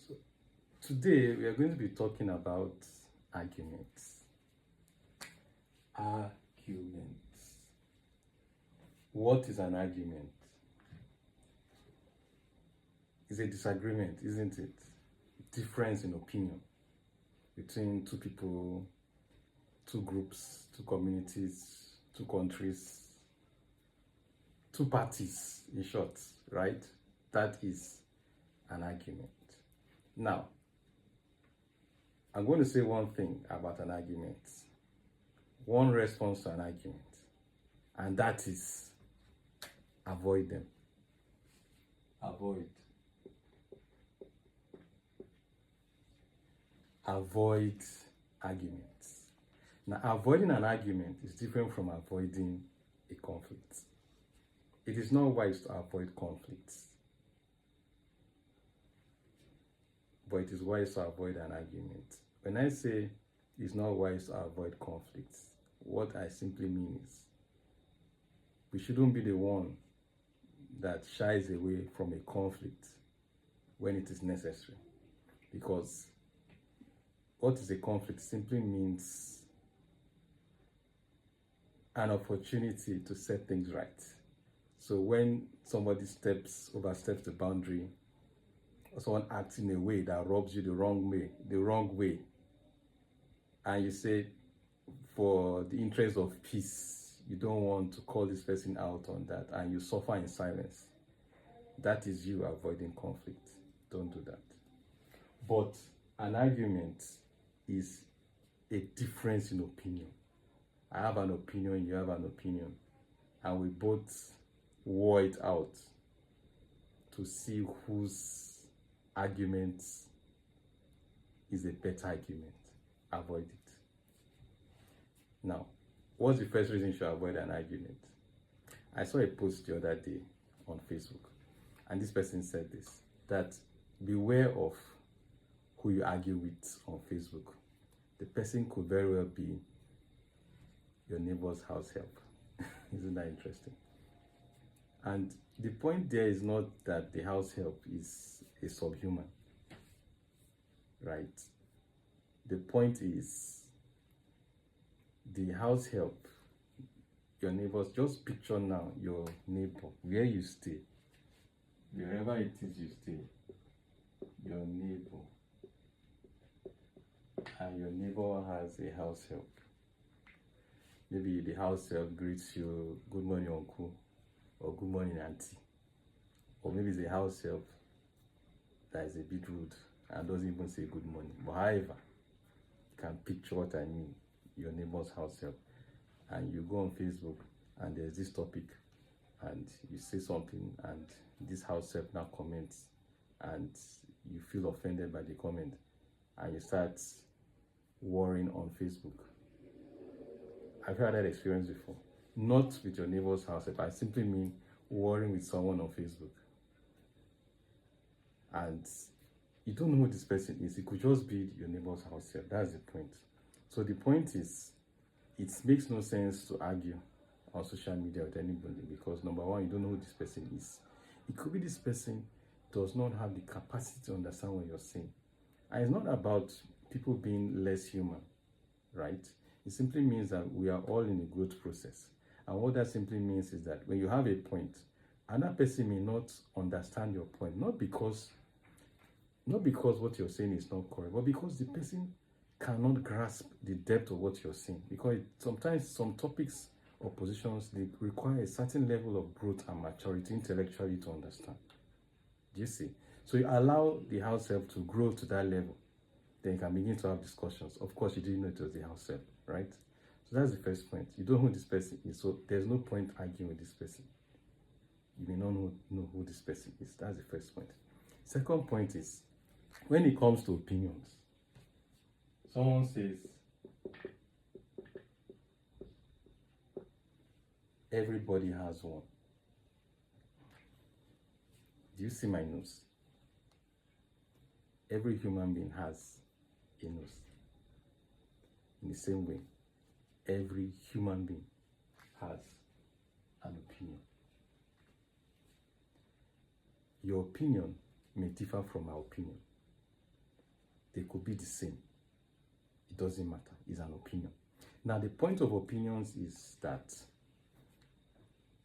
So today we are going to be talking about arguments. Arguments. What is an argument? It's a disagreement, isn't it? Difference in opinion between two people, two groups, two communities, two countries, two parties, in short, right? That is an argument. Now, I'm going to say one thing about an argument, one response to an argument, and that is avoid them. Avoid. Avoid arguments. Now, avoiding an argument is different from avoiding a conflict. It is not wise to avoid conflicts, but it is wise to avoid an argument. When I say it's not wise to avoid conflicts, what I simply mean is we shouldn't be the one that shies away from a conflict when it is necessary. Because what is a conflict simply means an opportunity to set things right. So when somebody oversteps the boundary, or someone acts in a way that rubs you the wrong way, and you say, for the interest of peace, you don't want to call this person out on that, and you suffer in silence, that is you avoiding conflict. Don't do that. But an argument is a difference in opinion. I have an opinion, you have an opinion, and we both war it out to see whose argument is a better argument. Avoid it. Now, what's the first reason you should avoid an argument? I saw a post the other day on Facebook, and this person said this, that beware of who you argue with on Facebook. The person could very well be your neighbor's house help. Isn't that interesting? And the point there is not that the house help is a subhuman, right? The point is the house help, your neighbors. Just picture now your neighbor, where you stay, wherever it is you stay, your neighbor, and your neighbor has a house help. Maybe the house help greets you, good morning, uncle, or good morning, auntie. Or maybe it's a house help that is a bit rude and doesn't even say good morning. But however, you can picture what I mean, your neighbor's house help. And you go on Facebook and there's this topic and you say something and this house help now comments and you feel offended by the comment and you start worrying on Facebook. I've had that experience before. Not with your neighbor's house help. I simply mean worrying with someone on Facebook. And you don't know who this person is. It could just be your neighbor's house help. That's the point. So the point is, it makes no sense to argue on social media with anybody because number one, you don't know who this person is. It could be this person does not have the capacity to understand what you're saying. And it's not about people being less human, right? It simply means that we are all in a growth process. And what that simply means is that when you have a point, another person may not understand your point, not because what you're saying is not correct, but because the person cannot grasp the depth of what you're saying. Because sometimes some topics or positions, they require a certain level of growth and maturity intellectually to understand. Do you see? So you allow the house help to grow to that level. Then you can begin to have discussions. Of course, you didn't know it was the house help, right? So that's the first point. You don't know who this person is, so there's no point arguing with this person. You may not know who this person is. That's the first point. Second point is, when it comes to opinions, someone says, everybody has one. Do you see my nose? Every human being has a nose. In the same way, every human being has an opinion. Your opinion may differ from my opinion. they could be the same. It doesn't matter. It's an opinion. Now, the point of opinions is that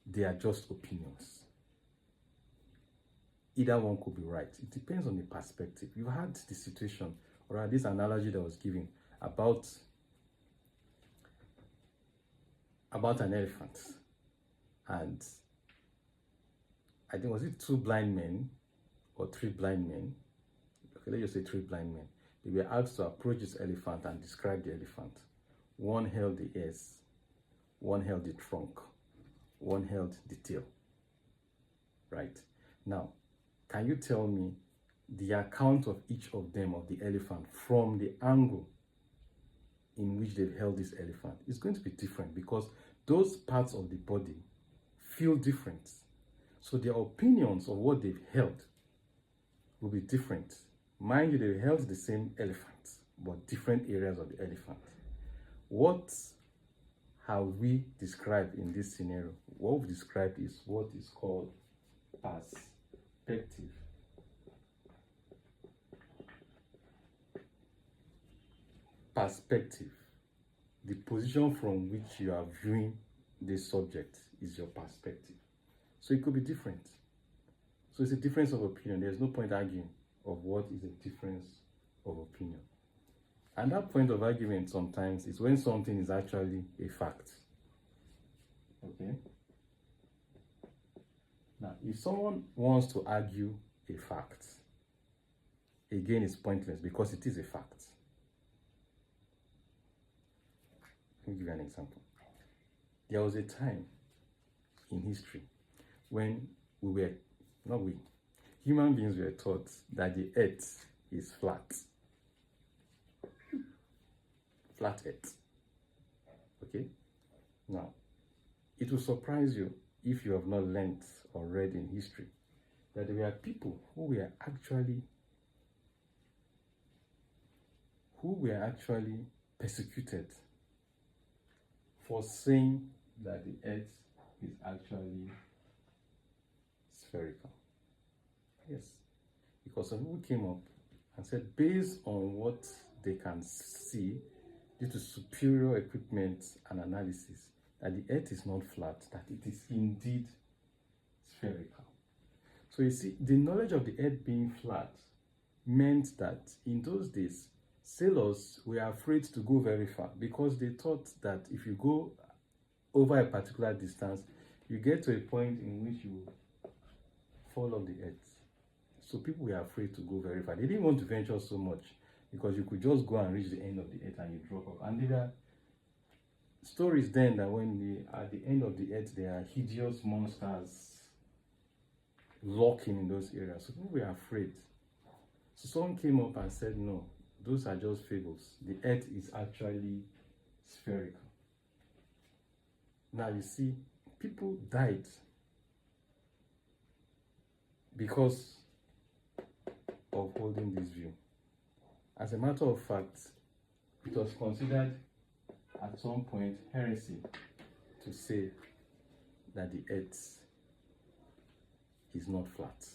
they are just opinions. Either one could be right. It depends on the perspective. You had the situation, or this analogy that was given about an elephant. And I think, was it 2 blind men or 3 blind men? Okay, let's just say 3 blind men. They were asked to approach this elephant and describe the elephant. One held the ears, one held the trunk, one held the tail. Right? Now, can you tell me the account of each of them of the elephant from the angle in which they've held this elephant? Is going to be different because those parts of the body feel different. So their opinions of what they've held will be different. Mind you, they held the same elephant, but different areas of the elephant. What have we described in this scenario? What we've described is what is called perspective. Perspective. The position from which you are viewing this subject is your perspective. So it could be different. So it's a difference of opinion. There's no point arguing of what is a difference of opinion. And that point of argument sometimes is when something is actually a fact. Okay? Now, if someone wants to argue a fact, again, it's pointless because it is a fact. Let me give you an example. There was a time in history when human beings were taught that the earth is flat. Flat earth. Okay? Now, it will surprise you if you have not learnt or read in history that there were people who were actually persecuted for saying that the earth is actually spherical. Yes. Because some people came up and said, based on what they can see due to superior equipment and analysis, that the earth is not flat, that it is indeed spherical. So you see, the knowledge of the earth being flat meant that in those days, sailors were afraid to go very far because they thought that if you go over a particular distance, you get to a point in which you fall off the earth. So people were afraid to go very far. They didn't want to venture so much because you could just go and reach the end of the earth and you drop off. And there are stories then that when at the end of the earth, there are hideous monsters lurking in those areas. So people were afraid. So someone came up and said, no, those are just fables. The earth is actually spherical. Now you see, people died because of holding this view. As a matter of fact, it was considered at some point heresy to say that the earth is not flat.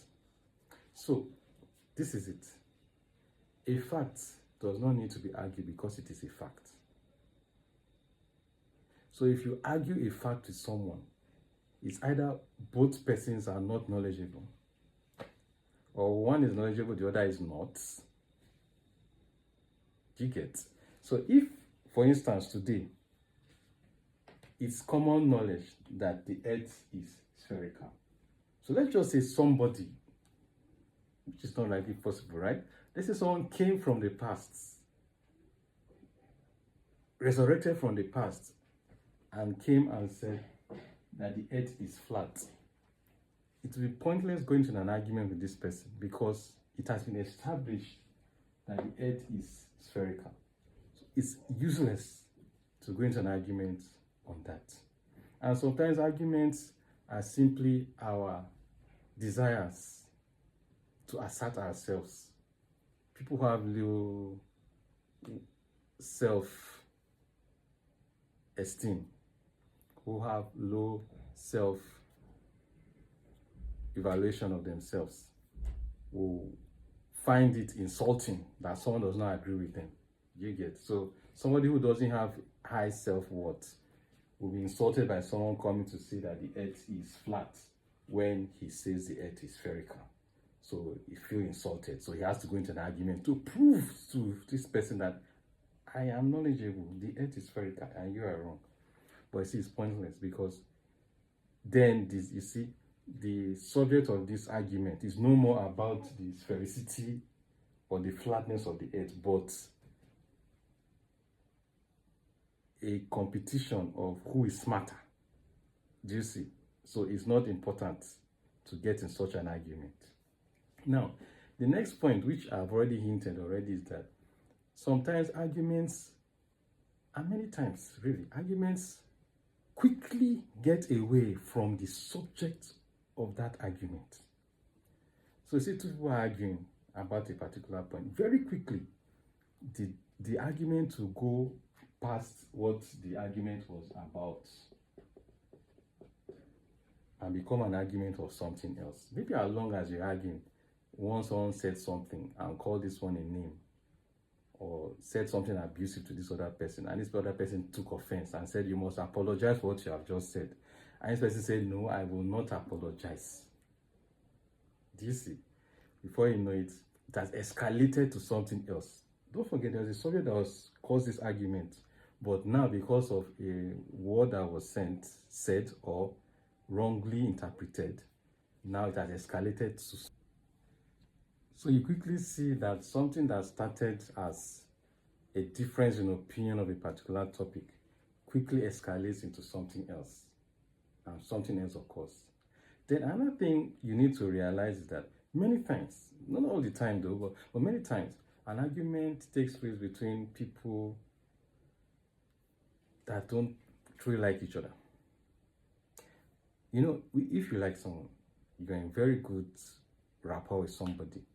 So, this is it. A fact does not need to be argued because it is a fact. So if you argue a fact with someone, it's either both persons are not knowledgeable, or one is knowledgeable, the other is not. Do you get? So if, for instance, today, it's common knowledge that the earth is spherical. So let's just say somebody, which is not likely possible, right? Let's say someone came from the past, resurrected from the past, and came and said that the earth is flat. It will be pointless going to an argument with this person because it has been established that the earth is spherical. So it's useless to go into an argument on that. And sometimes arguments are simply our desires to assert ourselves. People who have low self-esteem, who have low self-evaluation of themselves, will find it insulting that someone does not agree with them. You get? So somebody who doesn't have high self-worth will be insulted by someone coming to say that the earth is flat when he says the earth is spherical. So he feels insulted. So he has to go into an argument to prove to this person that I am knowledgeable, the earth is spherical and you are wrong. But you see, it's pointless, because then this, you see, the subject of this argument is no more about the sphericity or the flatness of the earth, but a competition of who is smarter. Do you see? So it's not important to get in such an argument. Now, the next point, which I've already hinted already, is that sometimes arguments, and many times really, arguments quickly get away from the subject of that argument. So you see, two people are arguing about a particular point. Very quickly, the argument will go past what the argument was about and become an argument of something else. Maybe as long as you're arguing, once someone said something and called this one a name, or said something abusive to this other person, and this other person took offense and said, you must apologize for what you have just said. And this person said, no, I will not apologize. Do you see? Before you know it, it has escalated to something else. Don't forget, there's a subject that was caused this argument, but now because of a word that was said or wrongly interpreted, now it has escalated to. So you quickly see that something that started as a difference in opinion of a particular topic quickly escalates into something else, and something else, of course. Then another thing you need to realize is that many times, not all the time though, but many times, an argument takes place between people that don't truly like each other. You know, if you like someone, you're in very good rapport with somebody,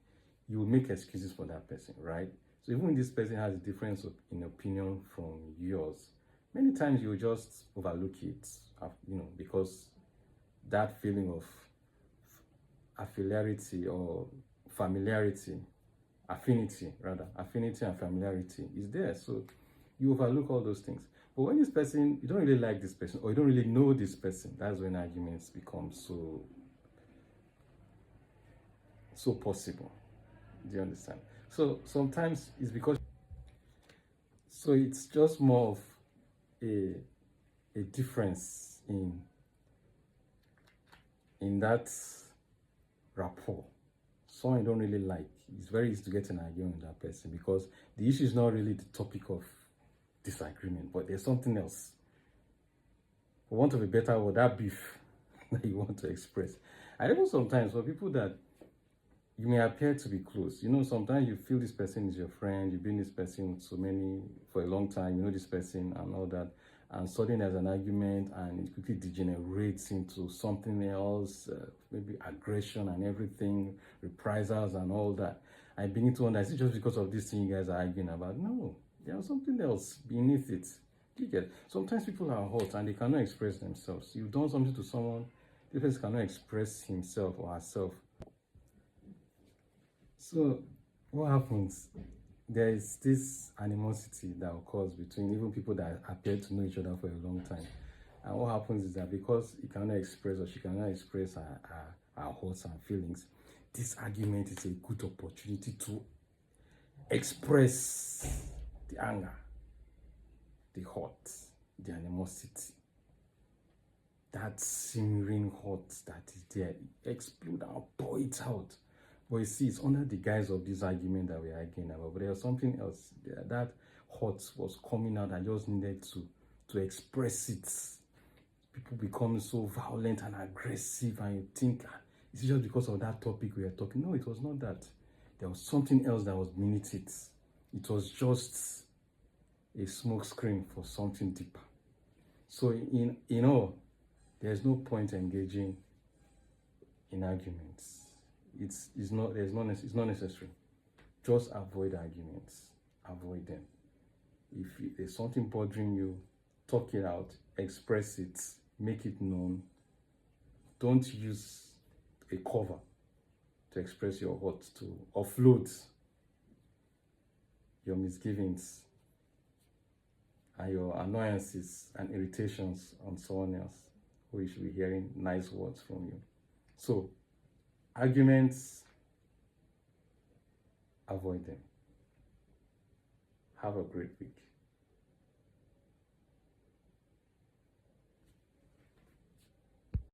you will make excuses for that person, right? So even when this person has a difference in opinion from yours, many times you will just overlook it, you know, because that feeling of affinity and familiarity is there. So you overlook all those things. But when this person, you don't really like this person, or you don't really know this person, that's when arguments become so possible. Do you understand? So sometimes it's because, so it's just more of a difference in that rapport. Someone you don't really like, it's very easy to get an argument with that person, because the issue is not really the topic of disagreement, but there's something else. For want of a better word, that beef that you want to express. And even sometimes for people that you may appear to be close, you know, sometimes you feel this person is your friend, you've been this person for a long time, you know this person and all that, and suddenly there's an argument and it quickly degenerates into something else, maybe aggression and everything, reprisals and all that. I begin to wonder, is it just because of this thing you guys are arguing about? No, there's something else beneath it. You get? Sometimes people are hot and they cannot express themselves. You've done something to someone, this person cannot express himself or herself. So what happens? There is this animosity that occurs between even people that appear to know each other for a long time. And what happens is that because he cannot express, or she cannot express her thoughts and feelings, this argument is a good opportunity to express the anger, the hurt, the animosity, that simmering hurt that is there. Explode and pour it out. But you see, it's under the guise of this argument that we're arguing about. But there's something else. That hurt was coming out. I just needed to express it. People become so violent and aggressive, and you think, is it just because of that topic we are talking? No, it was not that. There was something else that was beneath it. It was just a smoke screen for something deeper. So in all, there's no point engaging in arguments. It's not necessary. Just avoid arguments. Avoid them. If there's something bothering you, talk it out, express it, make it known. Don't use a cover to express your hurt, to offload your misgivings and your annoyances and irritations on someone else who should be hearing nice words from you. So, arguments, avoid them. Have a great week.